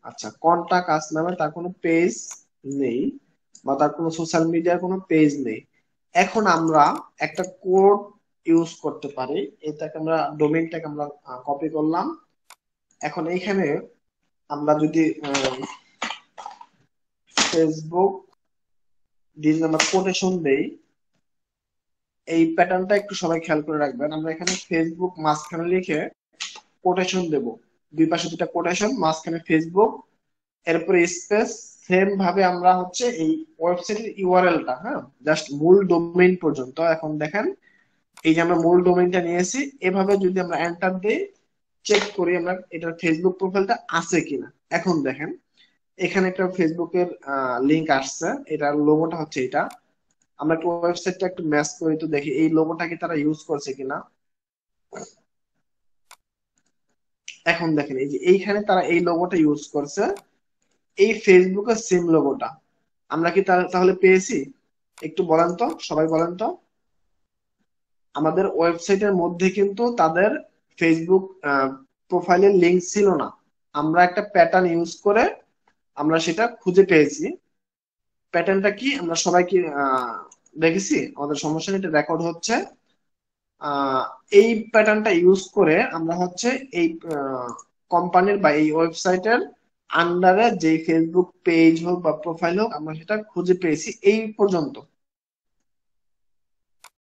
আচ্ছা, কন্টাক্ট আস নামে তার কোনো পেজ নেই, বা তার কোনো সোশ্যাল মিডিয়ার কোনো পেজ নেই। এখন আমরা একটা কোড ইউজ করতে পারি। এটাকে আমরা ডোমেইনটাকে আমরা কপি করলাম। এখন এইখানে আমরা যদি ফেসবুক দিয়ে যদি আমরা কোটেশন দেই, এই প্যাটার্নটা একটু সবাই খেয়াল করে রাখবেন। আমরা এখানে ফেসবুক মাঝখানে লিখে কোটেশন দেব, দুই পাশে দুটা কোটেশন, মাঝখানে ফেসবুক, এরপরে স্পেস। সেম ভাবে আমরা হচ্ছে এই ওয়েবসাইটের ইউআরএলটা, হ্যাঁ, জাস্ট মূল ডোমেইন পর্যন্ত। এখন দেখেন, এই যে আমরা মূল ডোমেইনটা নিয়েছি, এভাবে যদি আমরা এন্টার দিই, চেক করি আমরা এটার ফেসবুক প্রোফাইলটা আছে কিনা। এখন দেখেন, এখানে একটা ফেসবুকের লিংক আসছে, এটার লোগোটা হচ্ছে এটা। আমরা একটু ওয়েবসাইটটা একটু ম্যাচ করি, তো দেখি এই লোগোটা কি তারা ইউজ করছে কিনা। এখন দেখেন, এই যে এইখানে তারা এই লোগোটা ইউজ করছে, এই ফেসবুকের সেম লোগোটা আমরা কি তাহলে পেয়েছি? একটু বলেন তো, সবাই বলেন তো। আমাদের ওয়েবসাইটের মধ্যে কিন্তু তাদের ফেসবুক প্রোফাইলের লিংক ছিল না। আমরা একটা প্যাটার্ন ইউজ করে আমরা সেটা খুঁজে পেয়েছি। প্যাটার্নটা কি আমরা সবাই কি দেখেছি? আমাদের সমস্যা নেই, এটা রেকর্ড হচ্ছে। আহ, এই প্যাটার্নটা ইউজ করে আমরা হচ্ছে এই কোম্পানির বা এই ওয়েবসাইটের আন্ডারে যে ফেসবুক পেজ হোক বা প্রোফাইল হোক, আমরা সেটা খুঁজে পেয়েছি এই পর্যন্ত।